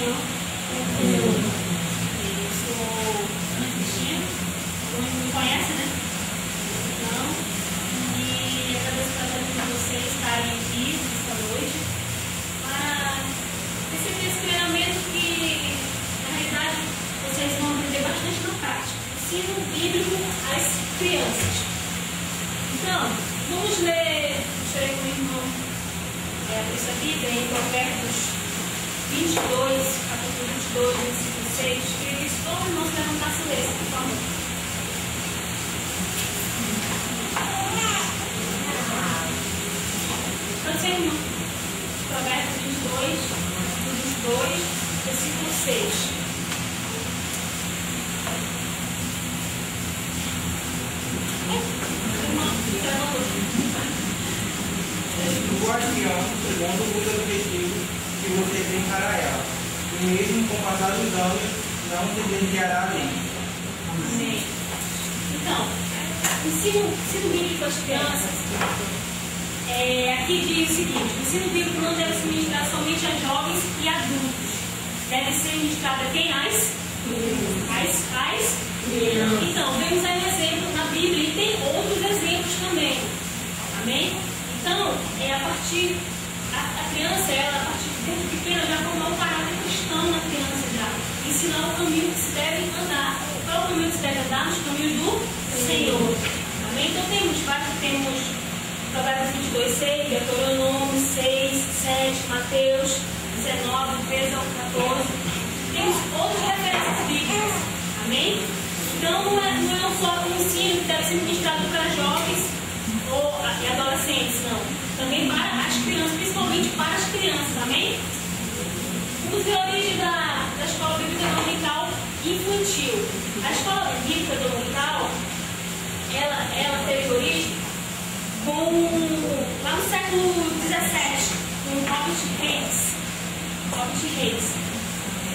Senhor com eu. Eu sou Ana Cristina, todo mundo me conhece, né? Então, e agradeço a cada um de vocês estarem aqui esta noite para receber esse treinamento que, na realidade, vocês vão aprender bastante na prática. Ensino bíblico às crianças. Então, vamos ler, deixa com o irmão, isso aqui tem Provérbios 22, capítulo 22, versículo 6. Queria que todo mundo se levantasse e lesse, por favor. Pode ser, irmão. Provérbios 22, capítulo 22, versículo 6. As crianças segundo os objetivos que você tem para ela, e mesmo com o passar dos anos, não se desviará dele. Amém. Então, ensino bíblico às crianças, aqui diz o seguinte: o ensino bíblico não deve ser ministrado somente a jovens e adultos, deve ser ministrado a quem? As crianças. Então, vemos aí um exemplo na Bíblia e tem outros exemplos também. Amém? Então, a criança, ela, a partir de pequena, já formar um caráter cristão na criança já. Ensinar o caminho que se deve andar. Qual é o caminho que se deve andar? Nos caminhos do Senhor. Amém? Então, temos Provérbios 22, 6, Deuteronômio 6, 7, Mateus 19, 13 ao 14. Temos outras referências bíblicas. Amém? Então, não é só um ensino que deve ser ministrado para jovens e adolescentes, não. Também para as crianças, principalmente para as crianças, amém? Vamos ver a origem da escola bíblica dominical infantil. A escola bíblica dominical, ela teve origem lá no século XVII, com Robert Hicks.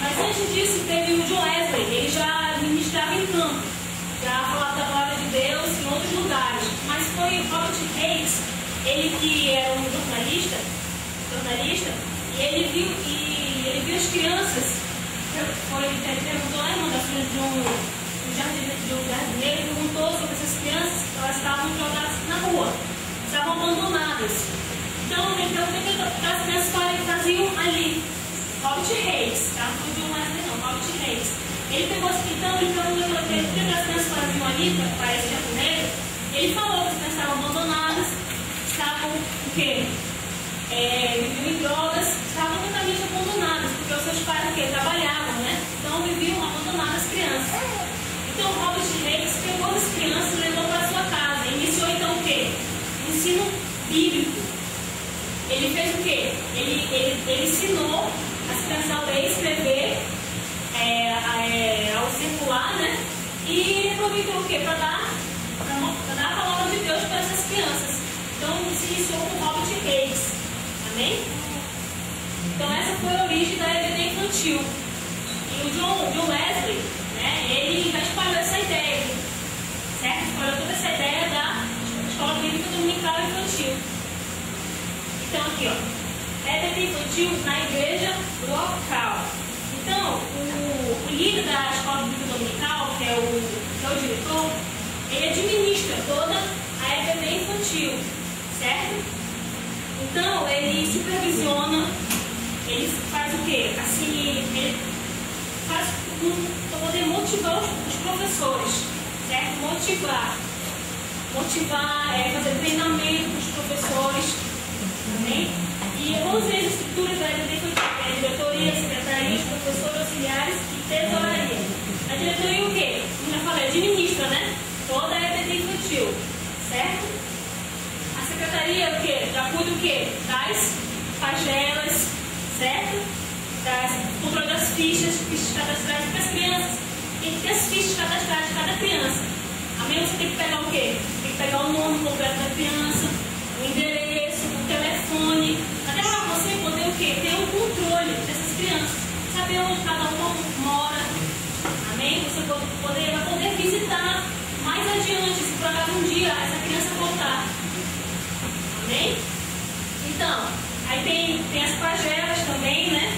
Mas antes disso teve o John Wesley, ele já ministrava em campo, já falava da palavra de Deus em outros lugares. Mas foi Robert Hicks, ele que era um jornalista, e ele viu as crianças, ele perguntou lá, irmão da filha de um jardineiro, perguntou sobre essas crianças, elas estavam jogadas na rua, estavam abandonadas. Então, ele perguntou o que as crianças faziam ali. Robert Hicks, tá? Não foi mais não, Robert Hicks. Ele pegou assim, então, ele perguntou o que as crianças faziam ali para esse jardineiro. Ele falou que as crianças estavam abandonadas, estavam o quê? Viviam em drogas, estavam totalmente abandonadas, porque os seus pais o quê? Trabalhavam, né? Então viviam abandonadas as crianças. Então Robert Hicks pegou as crianças e levou para sua casa. Iniciou então o quê? O ensino bíblico. Ele fez o quê? Ele ensinou as crianças a ler e escrever, ao circular, né? E ele aproveitou o quê? Para dar a palavra de Deus para essas crianças. Então se iniciou com Robert Hicks. Amém? Então essa foi a origem da EBD infantil. E o John Wesley, né, ele já espalhou essa ideia, certo? Espalhou toda essa ideia da escola bíblica dominical infantil. Então aqui, ó, EBD infantil na igreja local. Então, o líder da escola bíblica dominical, que é o diretor, ele administra toda a EBD infantil, certo? Então, ele supervisiona, ele faz o quê? Assim, ele faz para poder motivar os professores, certo? Motivar, fazer treinamento para os professores, amém? E vamos ver as estruturas da EBD, diretoria, secretaria, os professores auxiliares e tesouraria. A diretoria o quê? Como eu falei, administra, né? Toda a EBD infantil, certo? A secretaria o quê? Já cuida o quê? Das pagelas, certo? Controle das fichas cadastrais para as crianças. Tem que ter as fichas cadastrais de cada criança. Amém? Você tem que pegar o quê? Tem que pegar o nome completo da criança, o endereço, o telefone, até para você poder o quê? Ter um controle dessas crianças, saber onde cada uma mora. Amém? Você vai poder visitar mais adiante, se por acaso um dia essa criança voltar. Amém? Então, aí tem as pagelas também, né?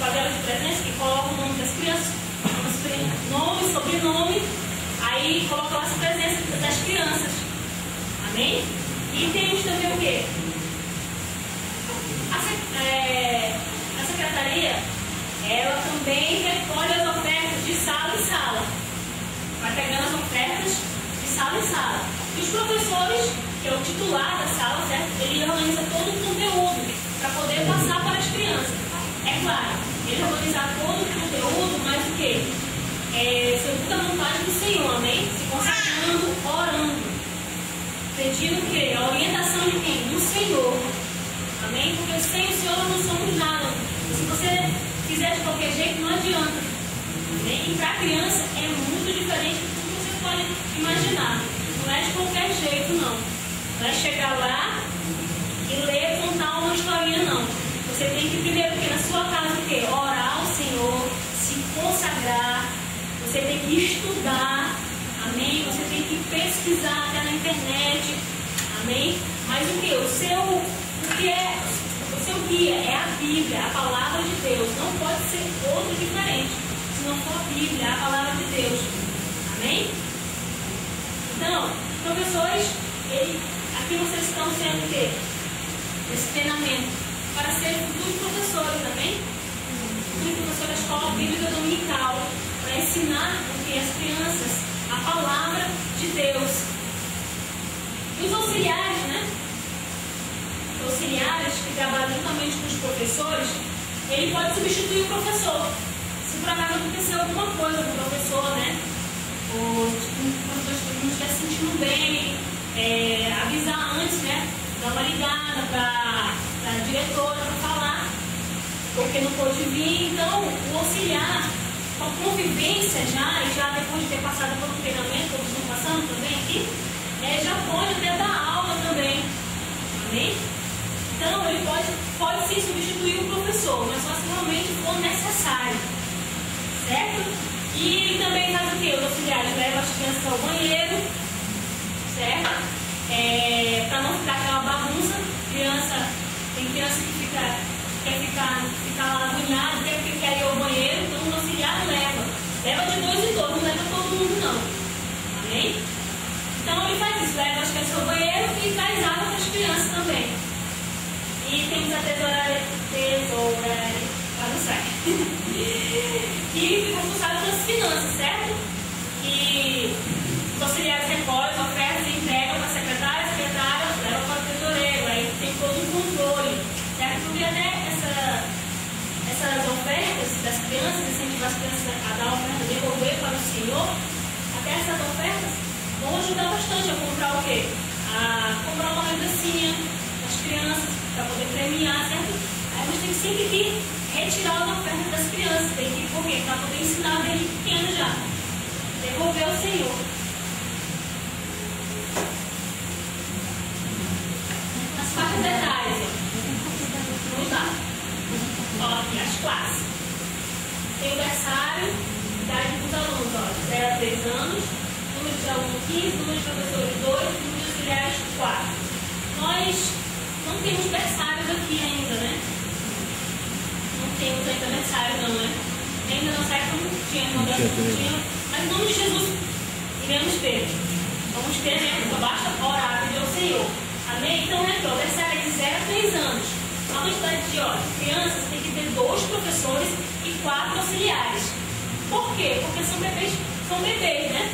tabela de presença, que coloca o nome das crianças, nome, sobrenome, aí coloca lá as presenças das crianças. Amém? E temos também o quê? A secretaria, ela também recolhe as ofertas de sala em sala. Vai pegando as ofertas de sala em sala. E os professores, que é o titular da sala, certo? Ele organiza todo o conteúdo para poder passar para as crianças. É claro, ele organiza todo o conteúdo, mas o quê? Segundo a vontade do Senhor, amém? Se consagrando, orando. Pedindo o quê? A orientação de quem? Do Senhor. Amém? Porque sem o Senhor não somos nada. E se você fizer de qualquer jeito, não adianta. Amém? E para a criança é muito diferente do que você pode imaginar. Não é de qualquer jeito, não. Não é chegar lá e ler, contar uma historinha, não. Você tem que primeiro, na sua casa, o quê? Orar ao Senhor, se consagrar. Você tem que estudar. Amém? Você tem que pesquisar até na internet. Amém? Mas o que? O seu guia é a Bíblia, a palavra de Deus. Não pode ser outro diferente. Se não for a Bíblia, a palavra de Deus. Amém? Então, professores, aqui vocês estão sendo o quê? Esse treinamento para ser futuros professores, amém? Futuros professores da escola bíblica dominical, para ensinar o que? As crianças, a palavra de Deus. E os auxiliares, né? Os auxiliares que trabalham juntamente com os professores, ele pode substituir o professor. Se por acaso acontecer alguma coisa com o professor, né? Ou o professor não estiver se sentindo bem, avisar antes, né? Dar uma ligada para a diretora para falar, porque não pôde vir. Então, o auxiliar, com a convivência já depois de ter passado por um treinamento, como estão passando também aqui, já pode até dar aula também. Amém? Então, ele pode sim substituir o professor, mas só se realmente for necessário. Certo? E ele também faz o quê? Os auxiliares levam as crianças ao banheiro, certo? Para não ficar aquela bagunça. Tem criança que quer ficar lá agoniada, quer ir ao banheiro, então o auxiliar leva. Leva de dois em dois, não leva todo mundo não. Amém? Então ele faz isso, leva as crianças ao banheiro e traz água para as crianças também. E temos a tesouraria para não sair. E fica responsável pelas finanças, certo? E os auxiliares recolhem, ofertas e entregam para a secretária leva para o tesoureiro, aí tem todo o controle, certo? Porque até essas ofertas das crianças, incentivar as crianças a dar oferta, devolver para o Senhor, até essas ofertas vão ajudar bastante a comprar o quê? A comprar uma lembrancinha das crianças, para poder premiar, certo? Aí a gente tem sempre que retirar as ofertas das crianças, tem que ir por quê? Para poder ensinar desde pequeno já. Devolver ao Senhor. As faixas etárias, vamos lá. Ó, aqui, as classes. Tem o berçário, idade dos alunos, ó, de 0 a 3 anos, número de alunos 15, número de professores 2, número de auxiliares 4. Nós não temos berçários aqui ainda, né? Não temos ainda berçário não, né? Ainda não sai como tinha, mas em nome de Jesus iremos ter. Vamos ter, né? Então basta orar, pedir ao Senhor. Amém? Então, né? O berçário é de 0 a 3 anos. A quantidade de crianças tem que ter 2 professores e 4 auxiliares. Por quê? Porque são bebês, né?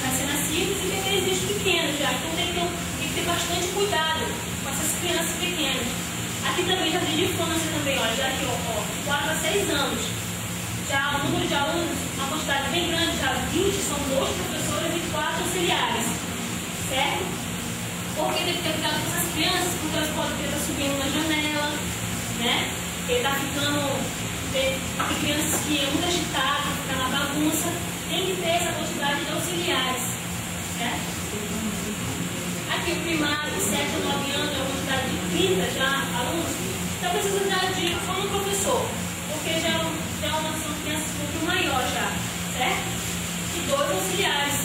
Recém-nascidos e bebês pequenos já. Então tem que ter bastante cuidado com essas crianças pequenas. Aqui também, jardim de infância também, ó, já aqui, ó, 4 a 6 anos. Já o número de alunos, uma quantidade bem grande, já 20, são 2 professores e 4 auxiliares. Certo? Porque tem que ter cuidado com essas crianças, porque elas podem estar subindo na janela, né? Porque está ficando. Tem crianças que é muito agitadas, ficam na bagunça. Tem que ter essa quantidade de auxiliares. Certo? Aqui o primário, de 7 a 9 anos, é uma quantidade de 30 já alunos. Então precisa de só um professor, porque já são crianças um pouco maiores já, certo? E 2 auxiliares.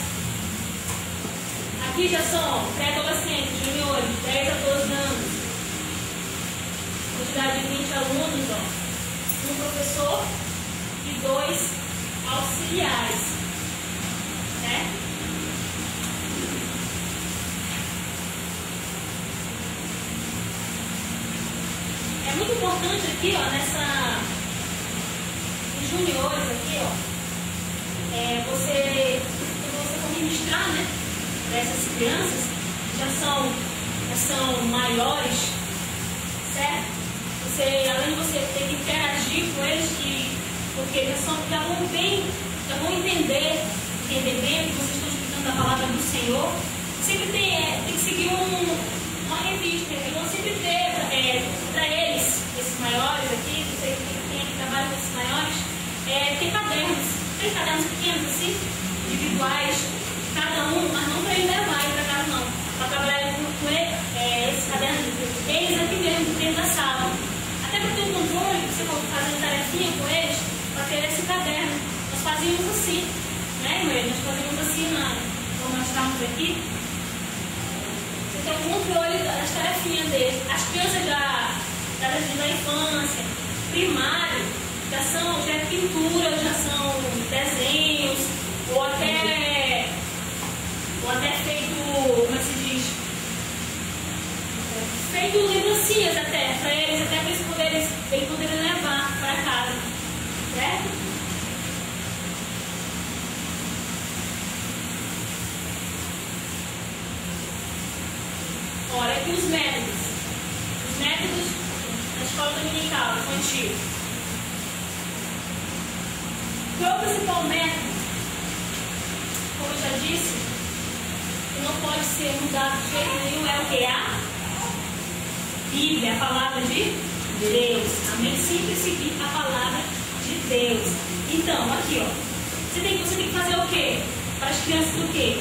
Aqui já são pré-adolescentes, juniores, 10 a 12 anos. Quantidade de 20 alunos, ó. Um professor é muito importante aqui, ó, os juniores aqui, ó, você for ministrar, né, para essas crianças que já são maiores, certo? Além de você ter que interagir com eles, porque já vão entender bem que vocês estão explicando a palavra do Senhor, sempre tem que seguir uma revista. Eles vão sempre ter para eles, esses maiores aqui, vocês que trabalham com esses maiores, tem cadernos. Tem cadernos pequenos assim, individuais, cada um, mas não para ele levar para casa não. Para trabalhar com esses cadernos, eles aqui mesmo, dentro da sala. Até para ter um controle, você pode fazer uma tarefinha com eles, para ter esse caderno. Nós fazíamos assim, né, irmã? Nós fazíamos assim, como nós estamos aqui. Você tem o controle das tarefinhas deles. As crianças da infância, primário, já é pintura, já são desenhos, ou até feito, como é que se diz? Feito lembrancinhas até, para eles poderem levar para casa, certo? Olha aqui os métodos da escola dominical, infantil. Qual é o principal método? Como eu já disse, que não pode ser mudado de jeito nenhum, é o que? A Bíblia, a palavra de Deus. Amém? Sempre seguir a palavra de Deus. Então, aqui, ó. Você tem que fazer o quê? Para as crianças o quê?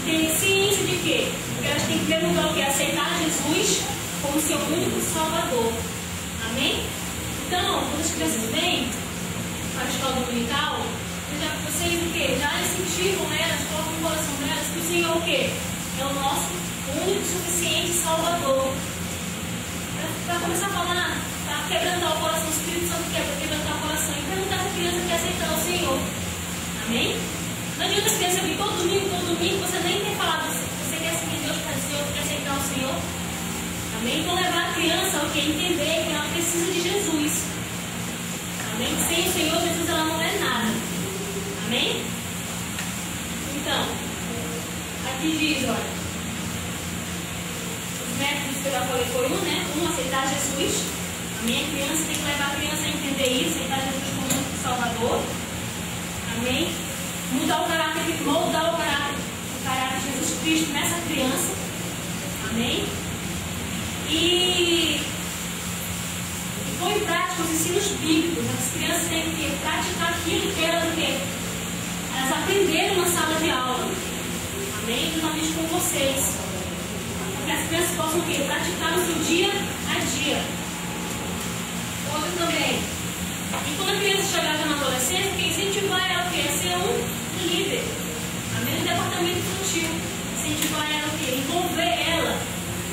Ter ciência de quê? Porque elas têm que, em primeiro lugar, o quê? Aceitar Jesus como seu único Salvador. Amém? Então, quando as crianças vêm para a escola dominical, vocês o quê? Já incentivam elas, colocam no coração delas que o Senhor o quê? É o nosso único, suficiente Salvador. Para começar a falar, para quebrantar o coração, o Espírito Santo quer para quebrantar o coração e perguntar se a criança quer aceitar o Senhor. Amém? Não adianta a criança vir todo domingo, você nem ter falado, você quer seguir Deus para o Senhor, quer aceitar o Senhor. Amém? Então levar a criança ao que entender que ela precisa de Jesus. Amém? Sem o Senhor Jesus ela não é nada. Amém? Então, aqui diz, olha, os métodos que eu já falei foi né? Aceitar Jesus. Amém? A criança tem que levar a criança a entender isso, aceitar Jesus como único Salvador. Amém? Moldar o caráter de Jesus Cristo nessa criança. Amém? E põe em prática os ensinos bíblicos. As crianças têm que praticar aquilo que elas aprenderam na sala de aula. Amém? Juntamente com vocês. Para que as crianças possam o quê? Praticar no seu dia a dia. Outra também. E quando a criança chegar já na adolescência, quem incentivar ela a ser um líder. Amém? No departamento infantil. Incentivar ela o quê? Envolver ela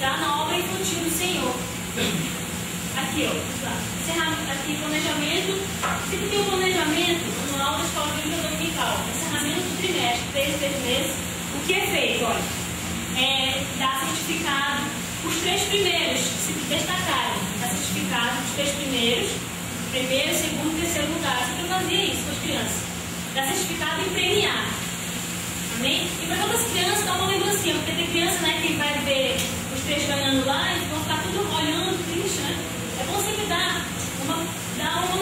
já na obra infantil do Senhor. Aqui, ó. Aqui, planejamento. Sempre tem um planejamento anual da escola bíblica dominical. Encerramento do trimestre, 3 meses. O que é feito? Olha, dar certificado. Os 3 primeiros se destacarem. Dar certificado os 3 primeiros. Primeiro, segundo e terceiro lugar. Eu sempre fazia isso com as crianças. Dar certificado e premiar. Amém? E para todas as crianças dá uma lembrancinha. Porque tem criança, né, que vai ver os 3 ganhando lá e vão ficar tudo olhando, triste, né? É bom sempre dar uma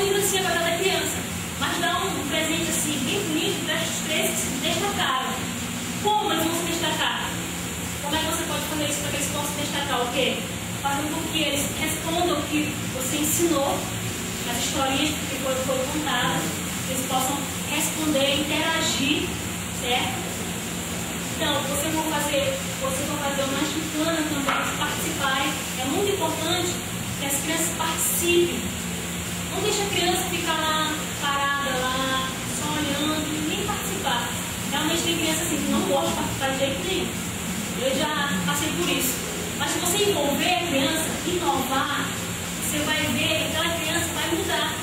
lembrancinha para cada criança. Mas dar um presente assim, bem bonito para os 3 que se destacaram. Como eles vão se destacar? Como é que você pode fazer isso para que eles possam se destacar? O quê? Fazendo com que eles respondam o que você ensinou, as historinhas que foi contadas, eles possam responder, interagir, certo? Então, vocês vão fazer uma gincana também, participarem. É muito importante que as crianças participem. Não deixe a criança ficar lá, parada lá, só olhando e nem participar. Realmente tem criança assim que não gosta de participar de jeito nenhum. Eu já passei por isso. Mas se você envolver a criança, inovar, você vai ver que aquela criança vai mudar.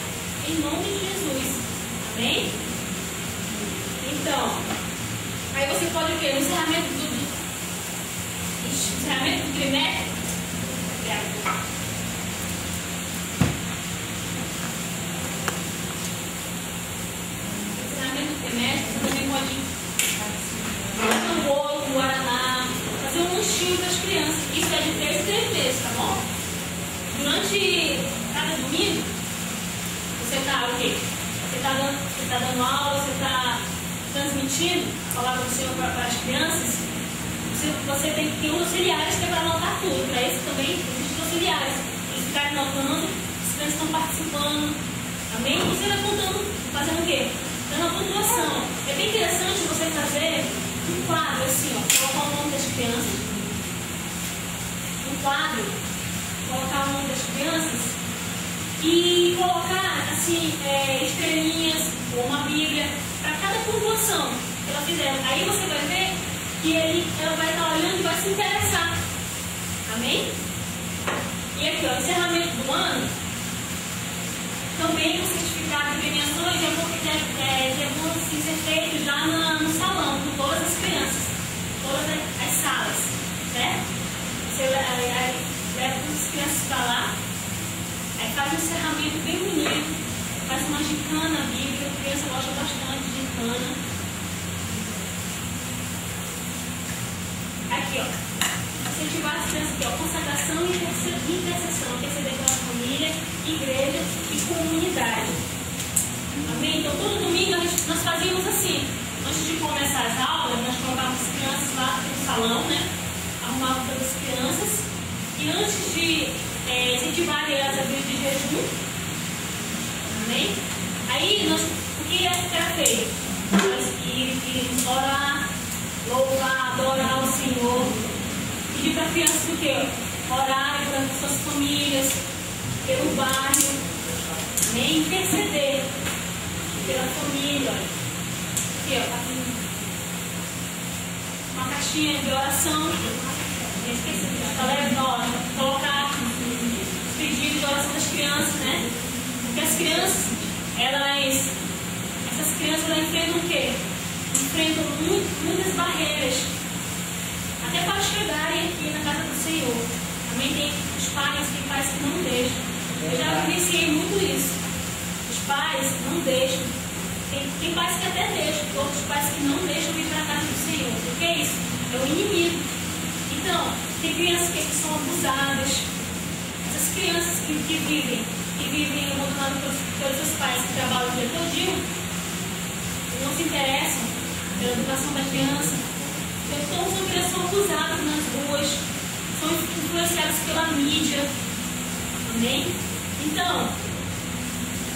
Em nome de Jesus. Amém? Então, aí você pode o quê? No encerramento do trimestre. esse, tá bom? Durante cada domingo, você está o quê? Você está dando aula, você está transmitindo a palavra do Senhor para as crianças. Você tem que ter uns auxiliares que é para anotar tudo. Para isso também existem auxiliares. Eles ficarem anotando, as crianças estão participando. Amém? E você vai contando, fazendo o quê? Dando a pontuação. É bem interessante você fazer um quadro assim, ó, colocar o nome das crianças. Um quadro, colocar o nome das crianças e colocar assim, estrelinhas ou uma Bíblia para cada pontuação que ela fizer. Aí você vai ver que ela vai estar olhando e vai se interessar. Amém? E aqui, ó, encerramento do ano. Também o certificado de premiações é bom assim, ser feito já no salão, com todas as crianças, todas as salas, certo? Você leva as crianças para lá, aí faz um encerramento bem bonito, faz uma gincana bíblica, a criança gosta bastante de gincana. Aqui, ó, incentivar as crianças aqui, ó, consagração e intercessão, interceder pela família, igreja e comunidade. Amém? Então, todo domingo nós fazíamos assim. Antes de começar as aulas, nós colocávamos as crianças lá no salão, né? Arrumávamos todas as crianças. E antes de incentivar elas a vida de jejum, amém? Aí, o que era feito? Nós iríamos orar, louvar, adorar o Senhor. Pedir para crianças o quê? Orar pelas suas famílias, pelo bairro, amém? Interceder pela família. Aqui, ó, uma caixinha de oração. Esqueci de colocar os pedidos de oração das crianças, né? Porque as crianças, essas crianças enfrentam o quê? Enfrentam muitas barreiras, até para chegarem aqui na casa do Senhor. Também tem os pais que não deixam. Eu já vivenciei muito isso. Os pais não deixam. Tem pais que até deixam, outros pais que não deixam vir para a casa do Senhor. O que é isso? É o inimigo. Então, tem crianças que são abusadas. Essas crianças que vivem abandonadas pelos seus pais, que trabalham o dia todo, não se interessam pela educação da criança. Então, são crianças que são abusadas nas ruas, são influenciadas pela mídia. Amém? Então,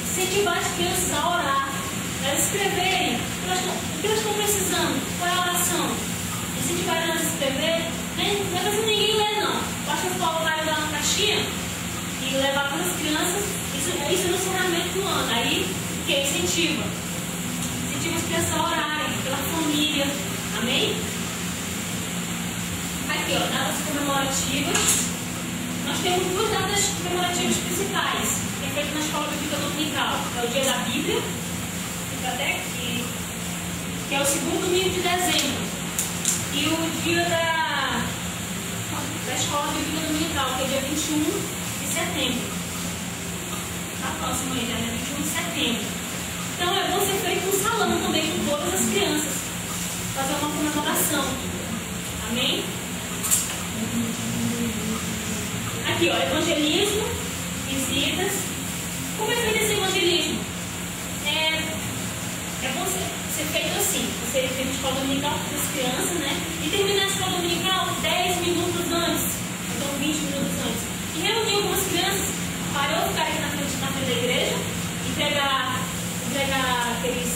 incentivar as crianças a orar, elas escreverem o que elas estão precisando, qual é a oração. Incentivar elas a escrever, não é fazer ninguém ler, não. Basta colocar lá na caixinha e levar para as crianças. Isso é no encerramento do ano. Aí, o que? Incentiva as crianças a orarem pela família. Amém? Aqui, ó, datas comemorativas. Nós temos duas datas comemorativas principais, que é feito na escola bíblica dominical. É o dia da Bíblia, fica até aqui, que é o segundo domingo de dezembro. E o dia da escola bíblica dominical, que é dia 21 de setembro. Está próximo aí, né? 21 de setembro. Então é bom ser feito um salão também com todas as crianças. Fazer uma comemoração. Amém? Aqui, ó, evangelismo, visitas. Como é feito esse evangelismo? É bom ser feito assim. Você tem a escola dominical com as crianças, né? E terminar a escola dominical 10 minutos antes. Então 20 minutos antes. E reunir algumas crianças para eu ficar aqui na frente da igreja, entregar aqueles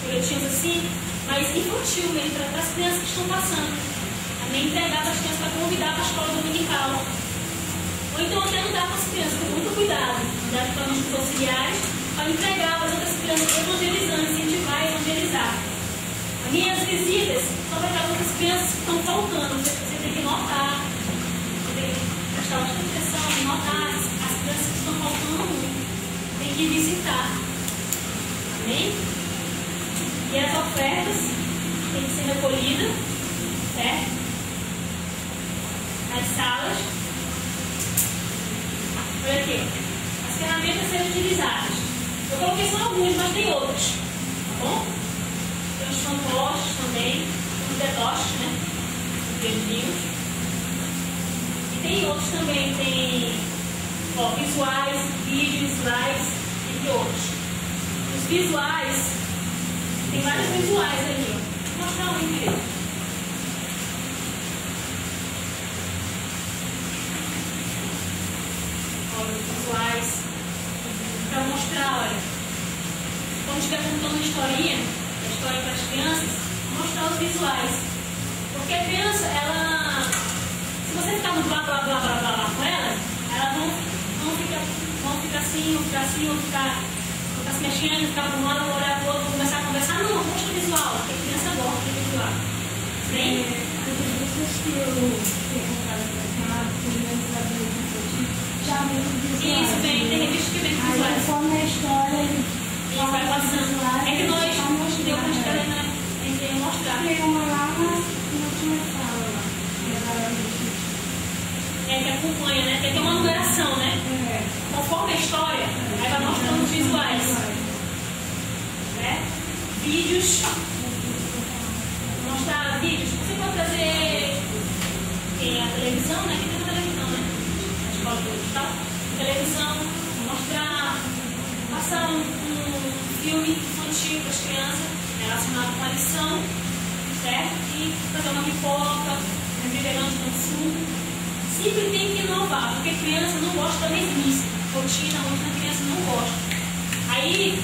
folhetinhos assim, mas infantil mesmo, para as crianças que estão passando. Também entregar para as crianças para convidar para a escola dominical. Ou então até andar com as crianças, com muito cuidado, andar com os auxiliares, para entregar para as outras crianças evangelizando, incentivar e evangelizar. As minhas visitas são para aquelas outras crianças que estão faltando. Você tem que notar, você tem que prestar bastante atenção, notar as crianças que estão faltando muito. Tem que visitar. Amém? E as ofertas têm que ser recolhidas, certo? Nas salas. Olha aqui, as ferramentas a serem utilizadas. Eu coloquei só algumas, mas tem outras. Tá bom? Tem os fantoches também, os detoches, né? Os dedinhos. E Tem outros também, tem visuais, vídeos, slides, entre outros. Os visuais, tem vários visuais ali, ó. Vou mostrar um direito. Olha, os visuais, para mostrar, olha, quando estiver contando a historinha para as crianças, mostrar os visuais. Porque a criança, ela, se você ficar no blá blá blá blá blá com ela, elas vão ficar assim, vão ficar se mexendo, ficar para um lado, olhar para o outro, começar a conversar. Não, mostra o visual, porque a criança gosta de visual. Sim? Isso, tem revista que vem com visuais. Conforme a história, e vai passando. É que nós deu uma história, né? A gente ia mostrar. Tem uma lá, mas não tinha fala lá. Que acompanha, né? Tem uma numeração, né? Conforme a história, aí vai mostrando os visuais. Né? Vídeos. Mostrar vídeos. Você pode trazer a televisão, né? Aqui tem uma televisão, né? A escola de tal. Televisão, mostrar, passar um filme infantil para as crianças, relacionado com a lição, certo? E fazer uma pipoca, refrigerante com suco. Sempre tem que inovar, porque a criança não gosta da mesmice. Rotina, a criança não gosta. Aí,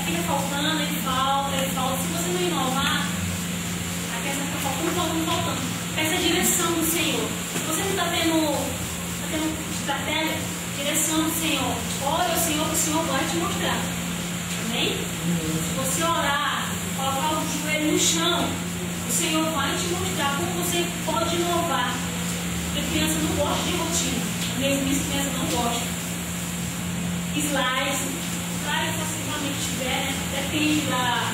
fica faltando, ele falta. Se você não inovar, a criança fica faltando. Peça a direção do Senhor. Se você não está tendo estratégia, direção do Senhor. Ore ao Senhor, que o Senhor vai te mostrar. Amém? Se você orar, colocar o joelho no chão, o Senhor vai te mostrar como você pode inovar. Porque a criança não gosta de rotina. Mesmo isso, a criança não gosta. Slides, possivelmente tiver, né? Depende da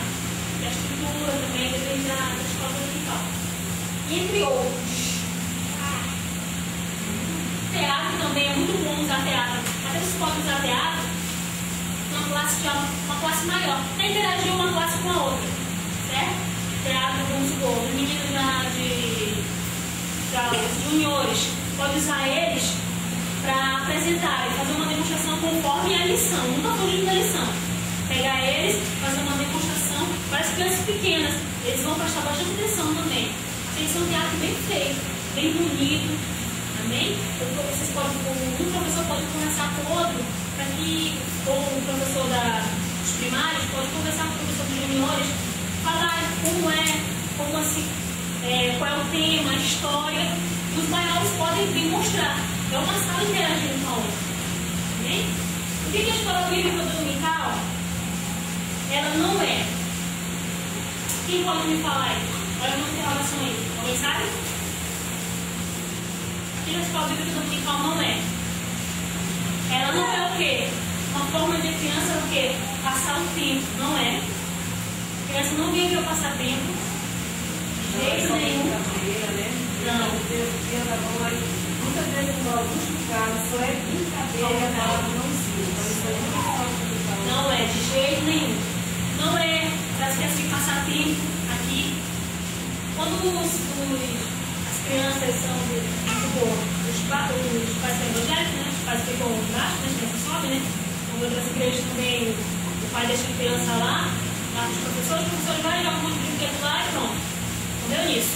estrutura também, depende da escola dominical. Entre outros. Teatro também é muito bom usar teatro. Até você pode usar teatro uma classe maior. Para interagir uma classe com a outra. Certo? Teatro, vamos supor, os meninos os juniores, pode usar eles para apresentar e fazer uma demonstração conforme a lição. Nunca fugindo da lição. Pegar eles, fazer uma demonstração para as crianças pequenas. Eles vão prestar bastante atenção também. Tem que ser um teatro bem feito, bem bonito. Amém? Um professor pode conversar com o outro, para que o professor dos primários pode conversar com o professor dos juniores, falar qual é o tema, a história. Os maiores podem vir mostrar. É uma sala interagindo com a outra. Amém? O que a escola bíblica dominical, ela não é? Quem pode me falar aí? Olha uma interrogação aí. Alguém sabe? O que a escola bíblica dominical não é? Ela não é o quê? Uma forma de criança o quê? Passar o tempo. Não é. A criança não vem para passar tempo. De jeito nenhum. Não. Muitas vezes, em alguns casos, só é brincadeira, não é, de jeito nenhum. Não é para as crianças passar tempo aqui. Quando as crianças são os pais evangélicos, né? Os pais ficam embaixo, né? As crianças sobem, né? Em outras igrejas também, o pai deixa a criança lá com os professores vão jogar um monte de brinquedo lá e pronto. Entendeu nisso?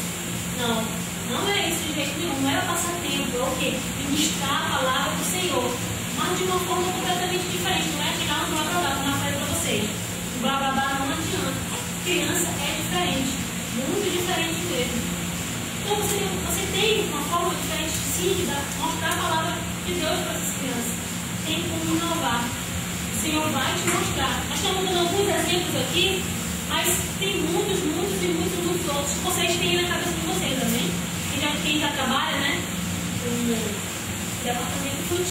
Não é isso de jeito nenhum. Não era passar tempo, é o quê? Ministrar a palavra do Senhor. Mas de uma forma completamente diferente. Não é chegar no blá blá blá, como eu falei para vocês. O blá blá blá não adianta. Criança é diferente. Muito diferente mesmo. Então você tem uma forma diferente sim de mostrar a palavra de Deus para essas crianças. Tem como inovar. O Senhor vai te mostrar. Nós estamos dando alguns exemplos aqui, mas tem muitos outros que vocês têm na cabeça de vocês, amém? Quem já trabalha, né? Com o departamento infantil.